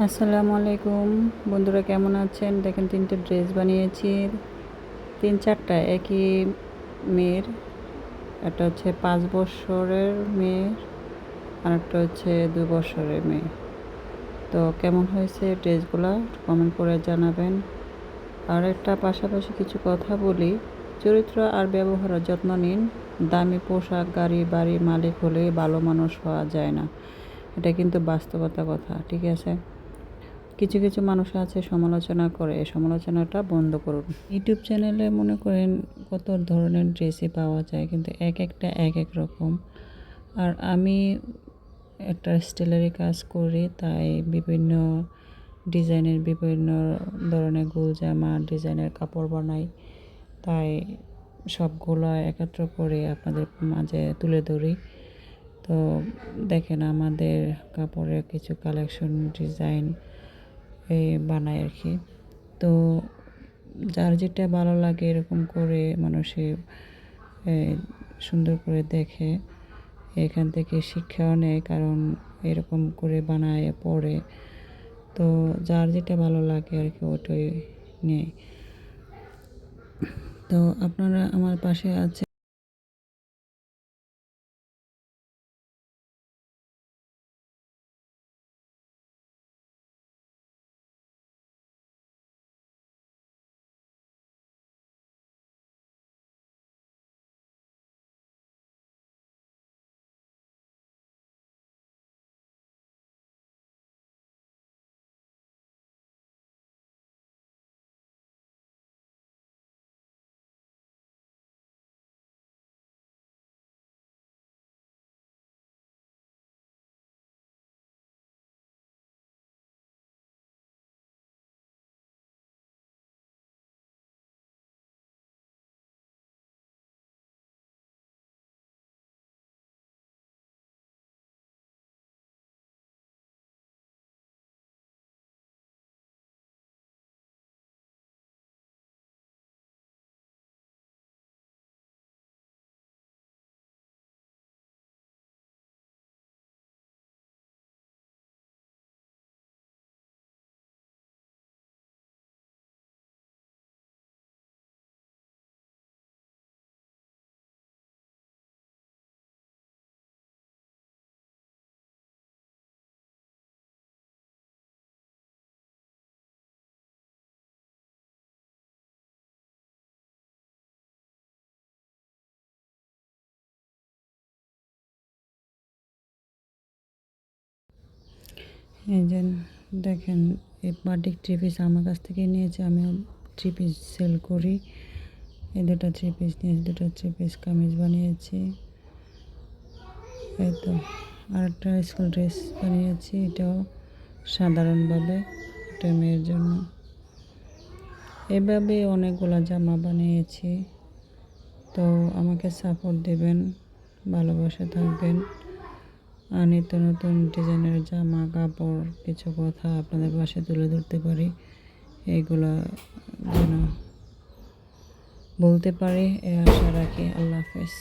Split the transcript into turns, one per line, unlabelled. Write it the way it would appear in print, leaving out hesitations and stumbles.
আসসালামু আলাইকুম বন্ধুরা, কেমন আছেন? দেখেন, তিনটে ড্রেস বানিয়েছি, তিন চারটা একই মেয়ের। একটা হচ্ছে 5 বছরের মেয়ের, আর একটা হচ্ছে 2 বছরের মেয়ে। তো কেমন হয়েছে ড্রেসগুলো কমেন্ট করে জানাবেন। আর একটা পাশাপাশি কিছু কথা বলি, চরিত্র আর ব্যবহারের যত্ন নিন। দামি পোশাক, গাড়ি বাড়ির মালিক হলে ভালো মানুষ হওয়া যায় না, এটা কিন্তু বাস্তবতা কথা। ঠিক আছে, কিছু কিছু মানুষ আছে সমালোচনা করে, এই সমালোচনাটা বন্ধ করুন। ইউটিউব চ্যানেলে মনে করেন কত ধরনের ড্রেসই পাওয়া যায়, কিন্তু এক একটা এক এক রকম। আর আমি একটা স্টেলারি কাজ করি, তাই বিভিন্ন ডিজাইনের বিভিন্ন ধরনের গোল জামা ডিজাইনের কাপড় বানাই। তাই সবগুলো একত্র করে আপনাদের মাঝে তুলে ধরি। তো দেখেন, আমাদের কাপড়ের কিছু কালেকশন ডিজাইন বানাই আর কি। তো যার যেটা ভালো লাগে এরকম করে মানুষে সুন্দর করে দেখে, এখান থেকে শিক্ষাও নেয়, কারণ এরকম করে বানায় পড়ে। তো যার যেটা ভালো লাগে আর কি ওটাই নেয়। তো আপনারা আমার পাশে আছে। এই যে দেখেন, এই বাটিক থ্রি পিস আমার কাছ থেকে নিয়েছে, আমি থ্রি পিস সেল করি। এই দুটো থ্রি পিস নিয়েছি, দুটো থ্রি পিস কামিজ বানিয়েছি। এই তো আর একটা স্কুল ড্রেস বানিয়েছি, এটাও সাধারণভাবে, এটা মেয়ের জন্য। এভাবে অনেকগুলো জামা বানিয়েছি। তো আমাকে সাপোর্ট দেবেন, ভালোবাসা থাকবেন। আর নিত্য নতুন ডিজাইনের জামা কাপড় কিছু কথা আপনাদের পাশে তুলে ধরতে পারি, এইগুলো যেন বলতে পারি, এই আশা রাখি। আল্লাহ হাফেজ।